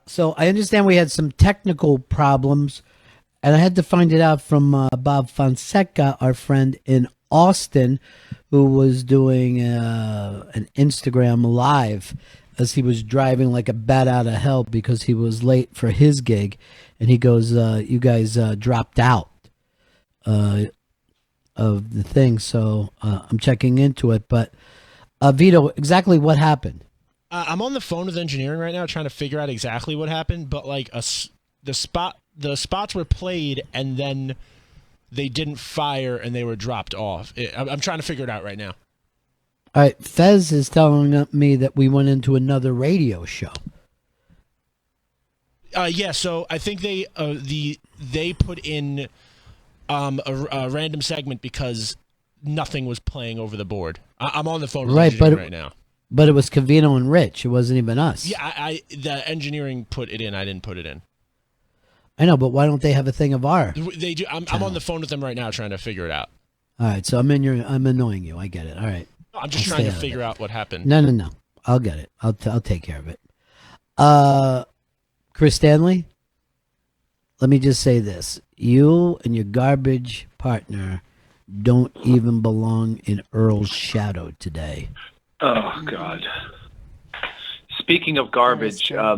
So I understand we had some technical problems, and I had to find it out from Bob Fonseca, our friend in Austin, who was doing an Instagram live as he was driving like a bat out of hell because he was late for his gig, and he goes, "You guys dropped out of the thing," so I'm checking into it. But Vito, exactly what happened? I'm on the phone with engineering right now, trying to figure out exactly what happened. But like the spots were played, and then they didn't fire, and they were dropped off. I'm trying to figure it out right now. All right, Fez is telling me that we went into another radio show. Yeah, so I think they put in a random segment because nothing was playing over the board. I'm on the phone with engineering right now. But it was Cavino and Rich. It wasn't even us. Yeah, the engineering put it in. I didn't put it in. I know, but why don't they have a thing of our? They do. I'm on the phone with them right now, trying to figure it out. All right, so I'm annoying you. I get it. All right. I'm just trying to figure out what happened. No. I'll get it. I'll take care of it. Chris Stanley, let me just say this: you and your garbage partner don't even belong in Earl's shadow today. Oh, God. Speaking of garbage, I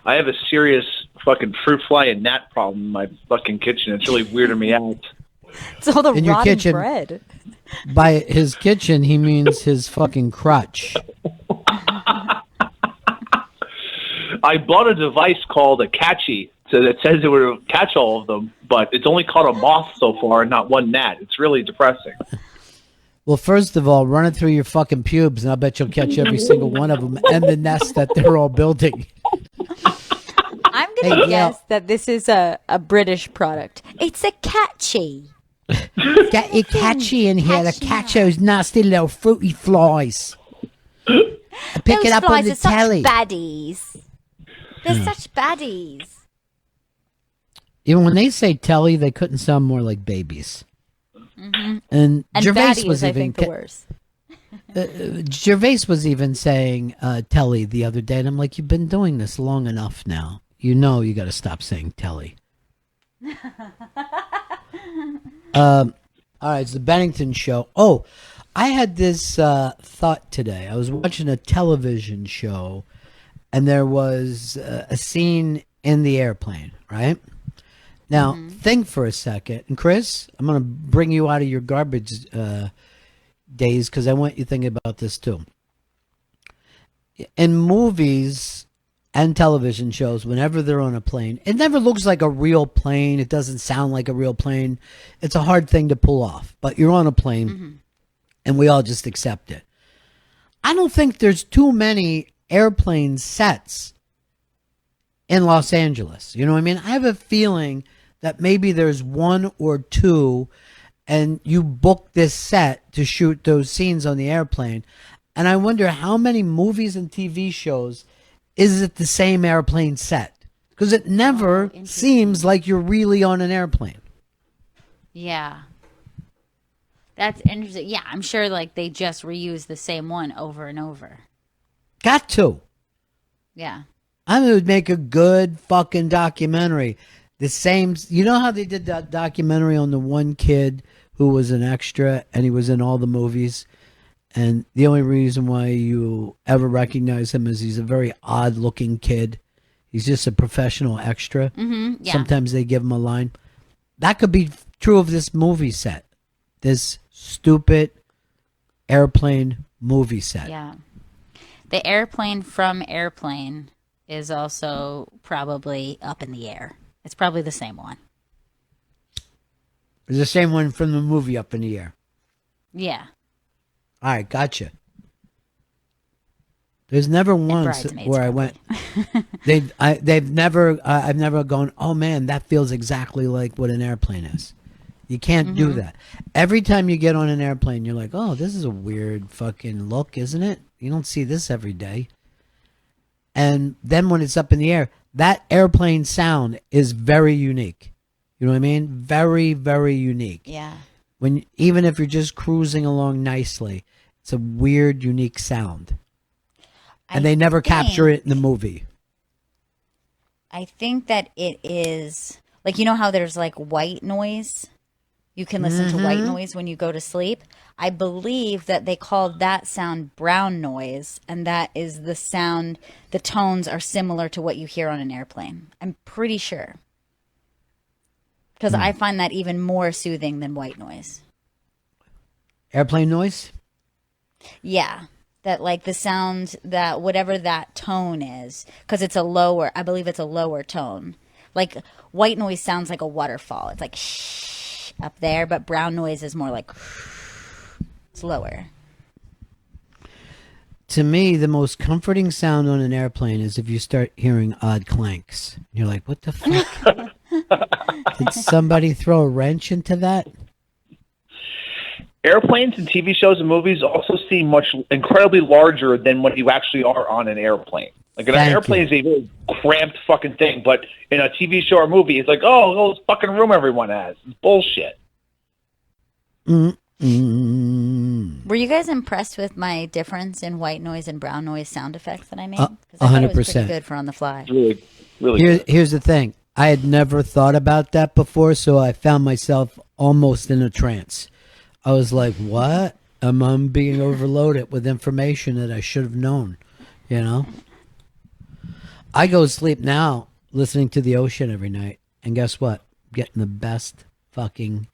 have a serious fucking fruit fly and gnat problem in my fucking kitchen. It's really weirding me out. It's all the in your rotten kitchen, bread. By his kitchen, he means his fucking crotch. I bought a device called a catchy, so that says it would catch all of them, but it's only caught a moth so far and not one gnat. It's really depressing. Well, first of all, run it through your fucking pubes, and I'll bet you'll catch every single one of them and the nest that they're all building. I'm going to guess that this is a British product. It's a catchy. Get your catchy in here to catch those nasty little fruity flies. Pick those it up flies on the are such telly. Baddies. They're such baddies. Even when they say telly, they couldn't sound more like babies. Mm-hmm. And Gervais was I even think, the worst. Gervais was even saying telly the other day, and I'm like, you've been doing this long enough now. You know you got to stop saying telly. All right, it's the Bennington show. Oh, I had this thought today. I was watching a television show, and there was a scene in the airplane, right? Now, think for a second. And Chris, I'm going to bring you out of your garbage days because I want you thinking about this too. In movies and television shows, whenever they're on a plane, it never looks like a real plane. It doesn't sound like a real plane. It's a hard thing to pull off. But you're on a plane, and we all just accept it. I don't think there's too many airplane sets in Los Angeles. You know what I mean? I have a feeling that maybe there's one or two, and you book this set to shoot those scenes on the airplane. And I wonder how many movies and TV shows is it the same airplane set? Because it never seems like you're really on an airplane. Yeah. That's interesting. Yeah, I'm sure like they just reuse the same one over and over. Got to. Yeah. I mean, it would make a good fucking documentary. The same, you know how they did that documentary on the one kid who was an extra and he was in all the movies? And the only reason why you ever recognize him is he's a very odd looking kid. He's just a professional extra. Yeah. Sometimes they give him a line. That could be true of this movie set. This stupid airplane movie set. Yeah. The airplane from Airplane is also probably up in the air. It's probably the same one. It's the same one from the movie Up in the Air. Yeah. All right, gotcha. There's never once where I went. I've never gone, oh man, that feels exactly like what an airplane is. You can't do that. Every time you get on an airplane, you're like, oh, this is a weird fucking look, isn't it? You don't see this every day. And then when it's up in the air, that airplane sound is very unique. You know what I mean? Very, very unique. Yeah. Even if you're just cruising along nicely, it's a weird, unique sound. And they never capture it in the movie. I think that it is like, you know how there's like white noise? You can listen to white noise when you go to sleep. I believe that they call that sound brown noise, and that is the sound, the tones are similar to what you hear on an airplane. I'm pretty sure. Because I find that even more soothing than white noise. Airplane noise? Yeah. That like the sound, that whatever that tone is, because it's a lower, I believe it's a lower tone. Like white noise sounds like a waterfall. It's like shh up there, but brown noise is more like it's lower. To me, the most comforting sound on an airplane is if you start hearing odd clanks. You're like, what the fuck? Did somebody throw a wrench into that? Airplanes and TV shows and movies also seem incredibly larger than what you actually are on an airplane. Like an airplane is a very cramped fucking thing, but in a TV show or movie, it's like, oh, this fucking room everyone has. It's bullshit. Were you guys impressed with my difference in white noise and brown noise sound effects that I made? 'Cause I thought it was pretty good for on the fly. Really, really good. Here's the thing. I had never thought about that before, so I found myself almost in a trance. I was like, what? I'm being overloaded with information that I should have known, you know? I go to sleep now listening to the ocean every night, and guess what? Getting the best fucking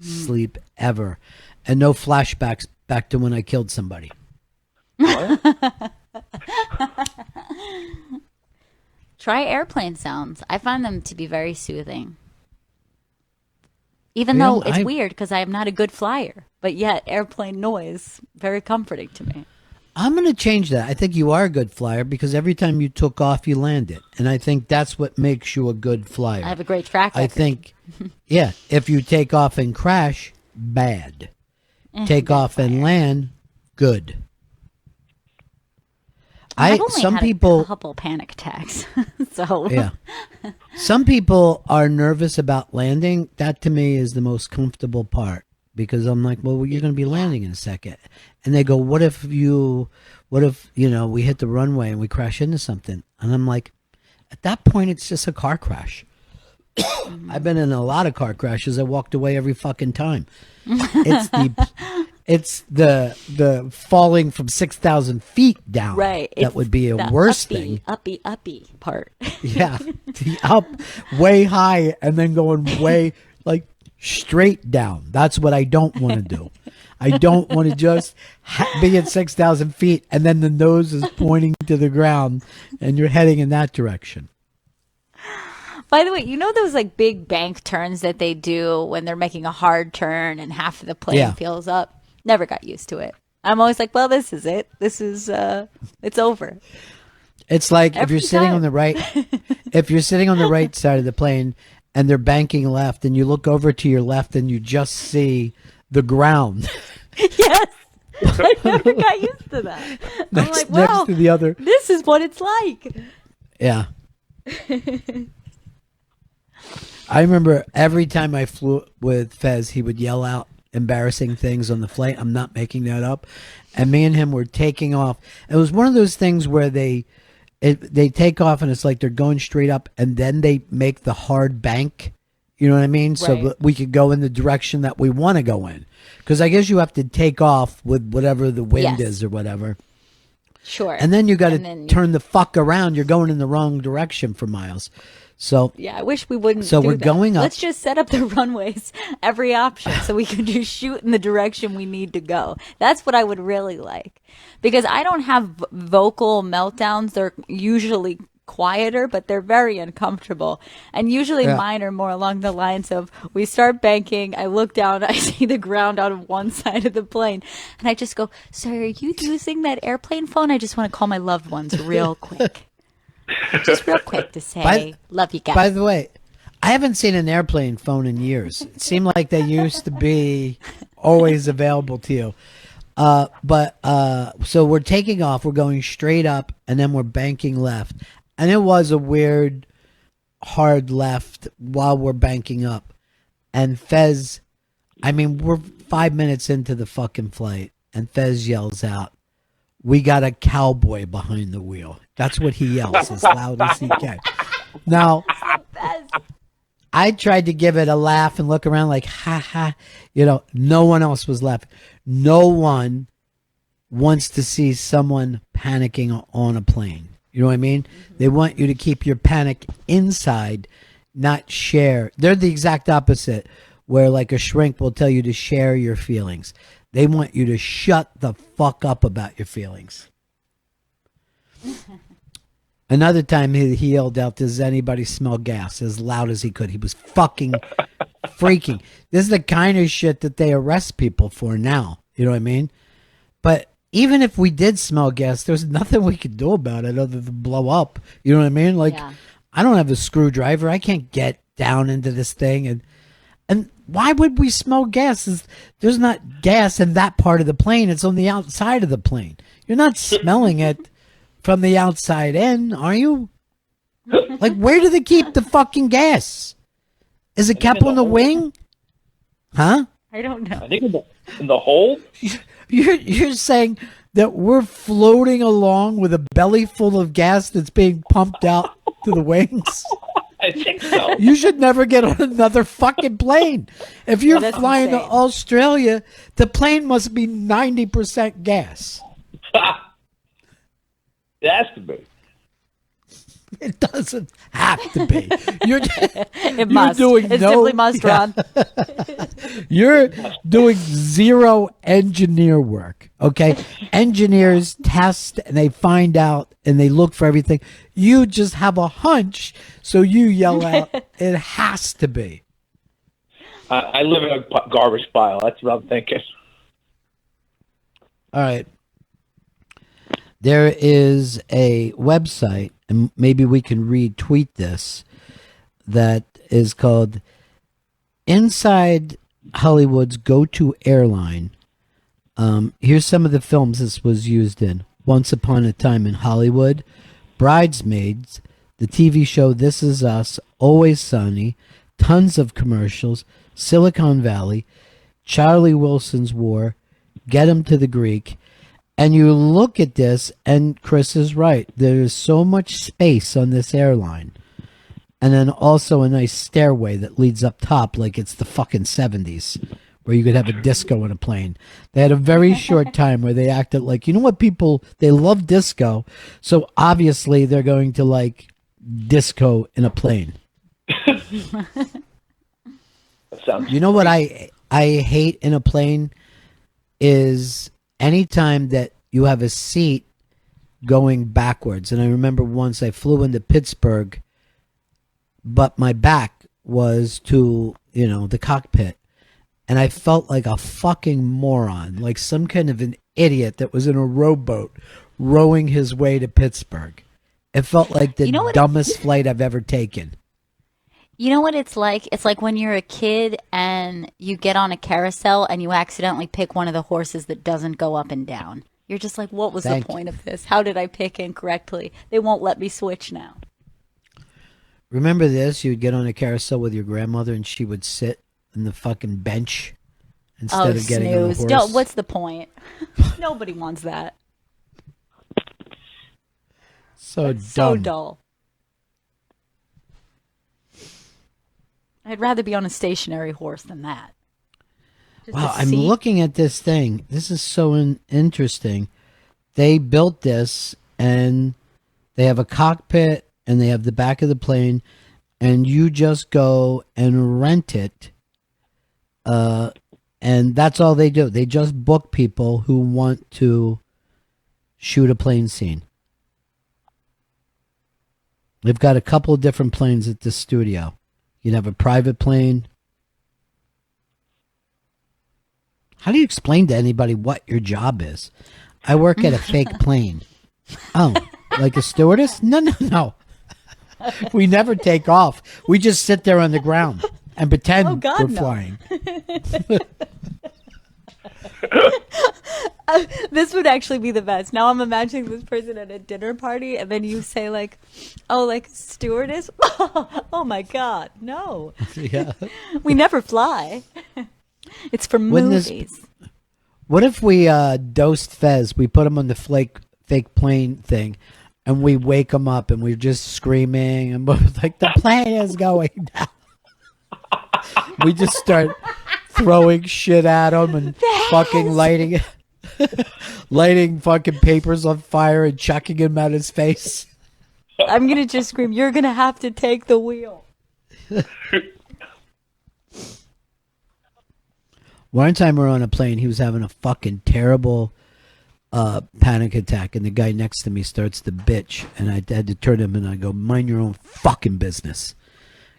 sleep ever. And no flashbacks back to when I killed somebody. Try airplane sounds. I find them to be very soothing. Even though it's weird because I am not a good flyer, but yet airplane noise, very comforting to me. I'm going to change that. I think you are a good flyer because every time you took off, you landed. And I think that's what makes you a good flyer. I have a great track record. I think, yeah, if you take off and crash, bad. Take off and land, good. I've only some had people a couple panic attacks, so yeah. Some people are nervous about landing. That to me is the most comfortable part because I'm like, well, you're going to be landing in a second, and they go, what if we hit the runway and we crash into something? And I'm like, at that point, it's just a car crash. I've been in a lot of car crashes. I walked away every fucking time. It's the falling from 6,000 feet down. Right. That would be a worse thing. Uppy part. Yeah. The up way high and then going way like straight down. That's what I don't want to do. I don't want to just be at 6,000 feet and then the nose is pointing to the ground and you're heading in that direction. By the way, you know those like big bank turns that they do when they're making a hard turn and half of the plane peels up? Never got used to it. I'm always like, well, this is it. This is it's over. It's like Every if you're sitting time. on the right side of the plane and they're banking left and you look over to your left and you just see the ground. Yes. I never got used to that. I'm like, wow, next to the other. this is what it's like. Yeah. I remember every time I flew with Fez, he would yell out embarrassing things on the flight. I'm not making that up. And me and him were taking off. It was one of those things where they take off and it's like they're going straight up and then they make the hard bank. You know what I mean? Right. So that we could go in the direction that we want to go in. Because I guess you have to take off with whatever the wind is or whatever. Sure. And then you got to turn the fuck around. You're going in the wrong direction for miles. So yeah, I wish we wouldn't. So do we're that. going up. Let's just set up the runways, every option, so we can just shoot in the direction we need to go. That's what I would really like, because I don't have vocal meltdowns. They're usually quieter, but they're very uncomfortable. And usually mine are more along the lines of, we start banking, I look down, I see the ground out of one side of the plane, and I just go, "Sir, are you using that airplane phone? I just want to call my loved ones real quick." Just real quick to say, love you guys. By the way, I haven't seen an airplane phone in years. It seemed like they used to be always available to you. So we're taking off, we're going straight up, and then we're banking left. And it was a weird, hard left while we're banking up. And Fez, I mean, we're 5 minutes into the fucking flight, and Fez yells out, "We got a cowboy behind the wheel." That's what he yells as loud as he can. Now, Fez. I tried to give it a laugh and look around like, ha ha. No one else was laughing. No one wants to see someone panicking on a plane. You know what I mean? They want you to keep your panic inside, not share. They're the exact opposite, where like a shrink will tell you to share your feelings. They want you to shut the fuck up about your feelings. Another time he yelled out, "Does anybody smell gas?" as loud as he could. He was fucking freaking. This is the kind of shit that they arrest people for now. You know what I mean? But even if we did smell gas, there's nothing we could do about it other than blow up. You know what I mean? Like, Yeah. I don't have a screwdriver. I can't get down into this thing. And why would we smell gas? There's not gas in that part of the plane. It's on the outside of the plane. You're not smelling it from the outside in, are you? Like, where do they keep the fucking gas? Is it kept on the wing? Huh? I don't know. I think in the hold. You're saying that we're floating along with a belly full of gas that's being pumped out to the wings? I think so. You should never get on another fucking plane. If you're that's flying to insane. Australia, the plane must be 90% gas. It has to be. It doesn't have to be. You're It must. doing It no- simply must, Yeah. Ron. You're doing zero engineer work, okay? Engineers test and they find out and they look for everything. You just have a hunch, so you yell out, "It has to be." I live in a garbage pile. That's what I'm thinking. All right. There is a website, and maybe we can retweet this, that is called Inside Hollywood's Go-To Airline. Here's some of the films this was used in. Once Upon a Time in Hollywood, Bridesmaids, the TV show This Is Us, Always Sunny, tons of commercials, Silicon Valley, Charlie Wilson's War, Get 'Em to the Greek. And you look at this, and Chris is right. There is so much space on this airline. And then also a nice stairway that leads up top like it's the fucking 70s, where you could have a disco in a plane. They had a very short time where they acted like, you know what, people, they love disco, so obviously they're going to like disco in a plane. That sounds. You know what I hate in a plane is anytime that you have a seat going backwards. And I remember once I flew into Pittsburgh, but my back was to, the cockpit. And I felt like a fucking moron, like some kind of an idiot that was in a rowboat rowing his way to Pittsburgh. It felt like the dumbest flight I've ever taken. You know what it's like? It's like when you're a kid and you get on a carousel and you accidentally pick one of the horses that doesn't go up and down. You're just like, what was the point of this? How did I pick incorrectly? They won't let me switch now. Remember this? You would get on a carousel with your grandmother and she would sit in the fucking bench instead of getting on a snooze. horse. What's the point? Nobody wants that. So So dumb. dull. I'd rather be on a stationary horse than that. Just Wow, a I'm seat. looking at this thing. This is so interesting. They built this, and they have a cockpit, and they have the back of the plane, and you just go and rent it. And that's all they do. They just book people who want to shoot a plane scene. They've got a couple of different planes at this studio. You'd have a private plane. How do you explain to anybody what your job is? I work at a fake plane. Oh, like a stewardess? No. We never take off. We just sit there on the ground and pretend Oh, God, we're no. flying. This would actually be the best. Now I'm imagining this person at a dinner party, and then you say like, "Oh, like a stewardess." Oh my God, no! Yeah. We never fly. It's for Wouldn't this- movies. What if we dosed Fez? We put him on the fake plane thing, and we wake him up, and we're just screaming, and we're like, the plane is going down. We just start throwing shit at him and fucking lighting fucking papers on fire and chucking him at his face. I'm going to just scream, you're going to have to take the wheel. One time we were on a plane, he was having a fucking terrible panic attack, and the guy next to me starts to bitch, and I had to turn him and I go, mind your own fucking business.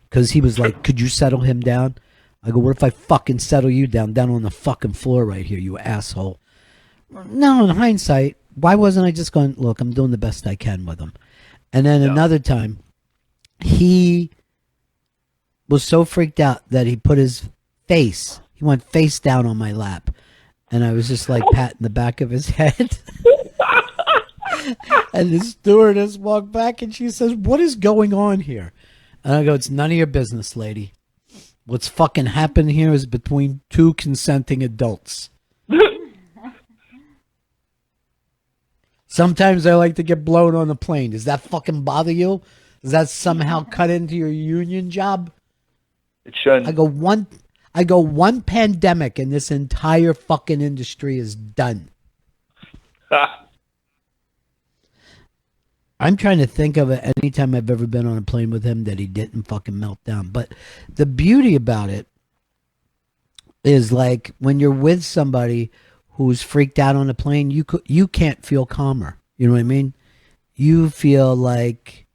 Because he was like, could you settle him down? I go, what if I fucking settle you down on the fucking floor right here, you asshole? No, in hindsight, why wasn't I just going, look, I'm doing the best I can with him. And then another time, he was so freaked out that he put he went face down on my lap. And I was just like patting the back of his head. And the stewardess walked back and she says, what is going on here? And I go, it's none of your business, lady. What's fucking happened here is between two consenting adults. Sometimes I like to get blown on the plane. Does that fucking bother you? Does that somehow cut into your union job? It shouldn't. I go one pandemic and this entire fucking industry is done. I'm trying to think of it any time I've ever been on a plane with him that he didn't fucking melt down. But the beauty about it is like when you're with somebody who's freaked out on a plane, you can't feel calmer. You know what I mean? You feel like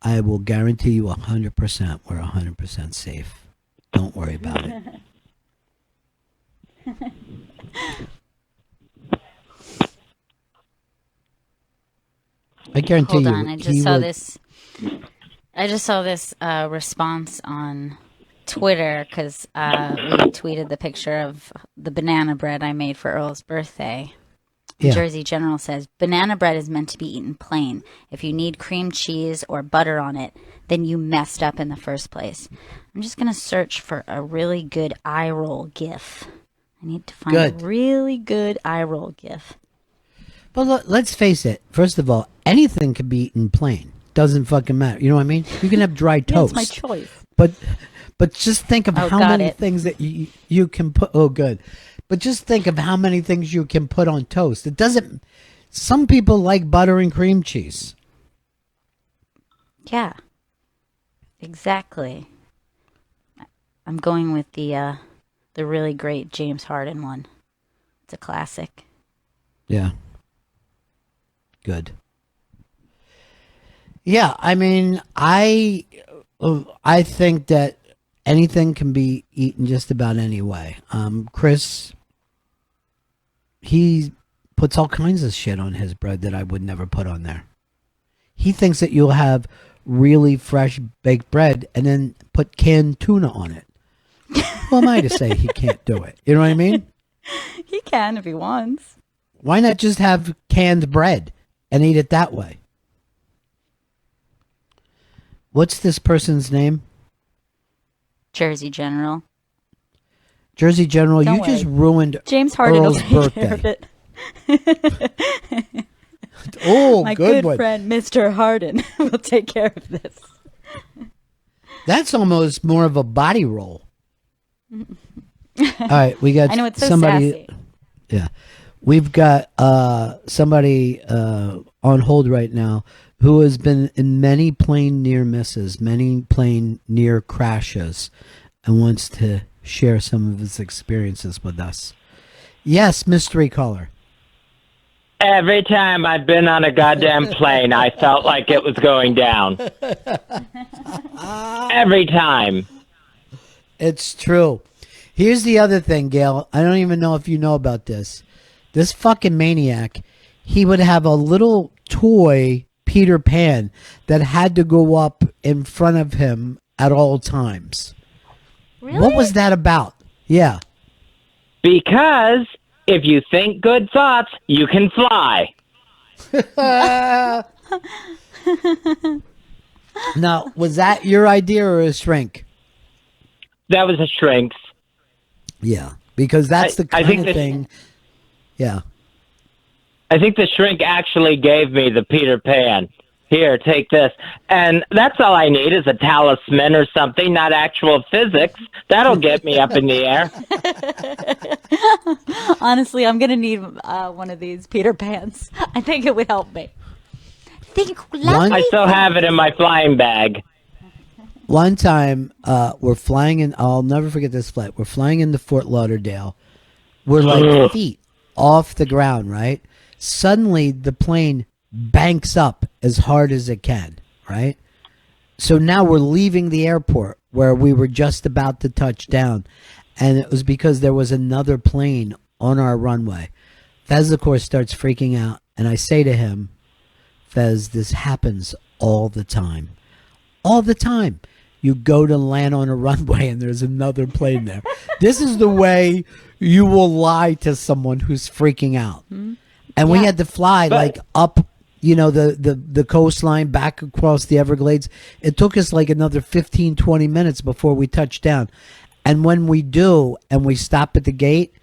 I will guarantee you 100% we're 100% safe. Don't worry about it. I guarantee Hold you. on, I just saw this response on Twitter because we tweeted the picture of the banana bread I made for Earl's birthday. Yeah. Jersey General says, banana bread is meant to be eaten plain. If you need cream cheese or butter on it, then you messed up in the first place. I'm just going to search for a really good eye roll gif. I need to find a really good eye roll gif. But let's face it. First of all, anything can be eaten plain. Doesn't fucking matter. You know what I mean? You can have dry toast. It's my choice. But just think of how many things that you can put. Oh, good. But just think of how many things you can put on toast. It doesn't. Some people like butter and cream cheese. Yeah. Exactly. I'm going with the really great James Harden one. It's a classic. Yeah. Good. Yeah, I mean, I think that anything can be eaten just about any way. Chris, he puts all kinds of shit on his bread that I would never put on there. He thinks that you'll have really fresh baked bread and then put canned tuna on it. Who am I to say he can't do it? You know what I mean? He can if he wants. Why not just have canned bread and eat it that way? What's this person's name? Jersey General. Jersey General, Don't you worry. just ruined James Harden will Earl's take care of birthday. it. Oh, My good good one. friend, Mr. Harden, will take care of this. That's almost more of a body roll. All right, we got I know, it's so somebody. sassy. Yeah, we've got somebody on hold right now who has been in many plane near misses, many plane near crashes, and wants to share some of his experiences with us. Yes, mystery caller. Every time I've been on a goddamn plane, I felt like it was going down. Every time. It's true. Here's the other thing, Gail. I don't even know if you know about this. This fucking maniac, he would have a little toy Peter Pan that had to go up in front of him at all times. Really? What was that about? Yeah. Because if you think good thoughts, you can fly. Now, was that your idea or a shrink? That was a shrink's. Yeah, because that's the I kind think of that- thing. Yeah. I think the shrink actually gave me the Peter Pan. Here, take this. And that's all I need is a talisman or something, not actual physics. That'll get me up in the air. Honestly, I'm going to need one of these Peter Pans. I think it would help me. I still have it in my flying bag. One time, we're flying in. I'll never forget this flight. We're flying into Fort Lauderdale. We're like feet off the ground, right? Suddenly, the plane banks up as hard as it can, right? So now we're leaving the airport where we were just about to touch down, and it was because there was another plane on our runway. Fez, of course, starts freaking out, and I say to him, Fez, this happens all the time. All the time. You go to land on a runway and there's another plane there. This is the way you will lie to someone who's freaking out. And we had to fly like up, the coastline back across the Everglades. It took us like another 15, 20 minutes before we touched down. And when we do and we stop at the gate,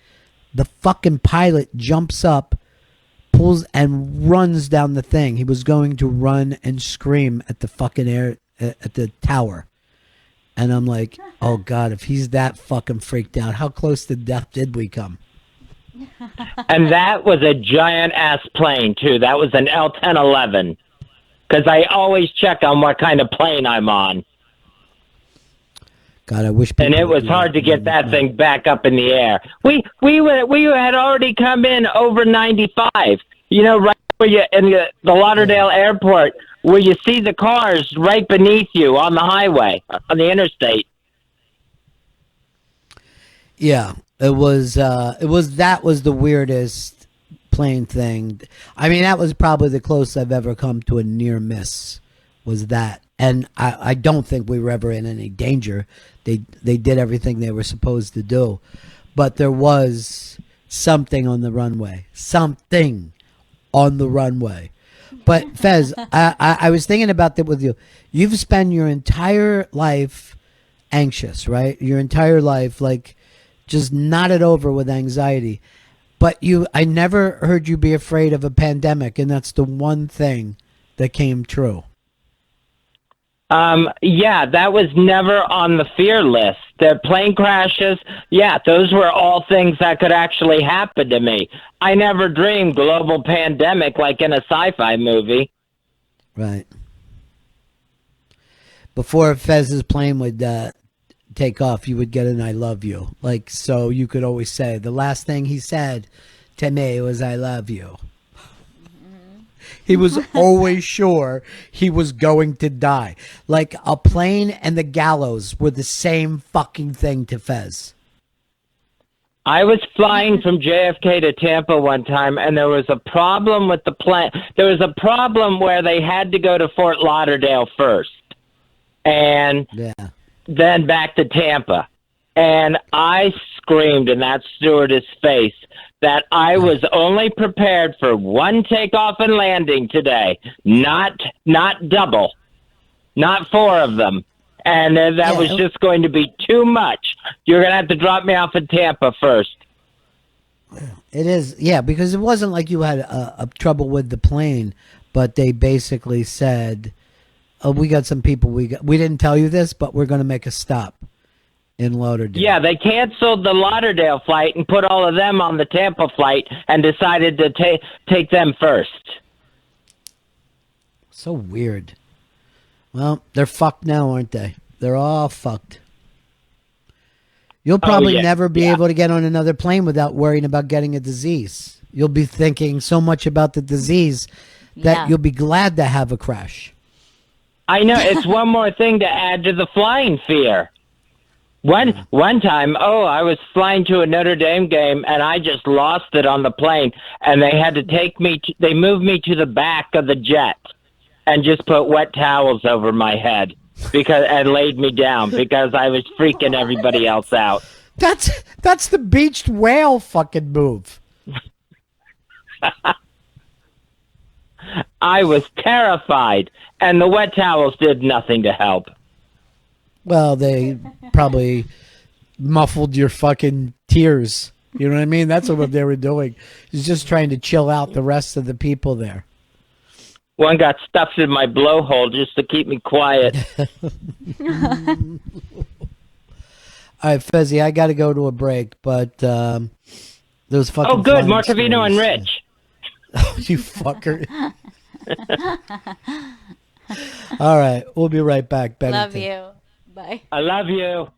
the fucking pilot jumps up, pulls and runs down the thing. He was going to run and scream at the fucking at the tower. And I'm like, oh God, if he's that fucking freaked out, how close to death did we come? And that was a giant-ass plane, too. That was an L-1011. Because I always check on what kind of plane I'm on. God, I wish. And it was hard to get that thing back up in the air. We had already come in over 95. Right where you in the Lauderdale airport, where you see the cars right beneath you on the highway, on the interstate. Yeah, it was that was the weirdest plane thing. I mean, that was probably the closest I've ever come to a near miss, was that. And I don't think we were ever in any danger. They did everything they were supposed to do. But there was something on the runway. Something on the runway. But Fez, I was thinking about that with you. You've spent your entire life anxious, right? Your entire life, like, just knotted over with anxiety. But I never heard you be afraid of a pandemic, and that's the one thing that came true. Yeah, that was never on the fear list. The plane crashes, yeah, those were all things that could actually happen to me. I never dreamed global pandemic like in a sci-fi movie. Right. Before Fez's plane would take off, you would get an I love you. Like, so you could always say, the last thing he said to me was, I love you. He was always sure he was going to die. Like, a plane and the gallows were the same fucking thing to Fez. I was flying from JFK to Tampa one time, and there was a problem with the plane. There was a problem where they had to go to Fort Lauderdale first, and then back to Tampa. And I screamed in that stewardess' face that I was only prepared for one takeoff and landing today, not double, not four of them. And that was just going to be too much. You're going to have to drop me off at Tampa first. It is, yeah, because it wasn't like you had a trouble with the plane, but they basically said, oh, we got some people, we didn't tell you this, but we're going to make a stop in Lauderdale. Yeah, they canceled the Lauderdale flight and put all of them on the Tampa flight and decided to take them first. So weird. Well, they're fucked now, aren't they? They're all fucked. You'll probably never be able to get on another plane without worrying about getting a disease. You'll be thinking so much about the disease that you'll be glad to have a crash. I know. It's one more thing to add to the flying fear. One time, I was flying to a Notre Dame game, and I just lost it on the plane, and they had to they moved me to the back of the jet and just put wet towels over my head and laid me down because I was freaking everybody else out. That's the beached whale fucking move. I was terrified, and the wet towels did nothing to help. Well, they probably muffled your fucking tears You know what I mean? That's what they were doing. He's just trying to chill out the rest of the people there. One got stuffed in my blowhole just to keep me quiet. All right, Fezzie, I got to go to a break, but those fucking. Oh, good, flying Marcovino and stories, Rich. You fucker. All right, we'll be right back, Bennington. Love you. Bye. I love you.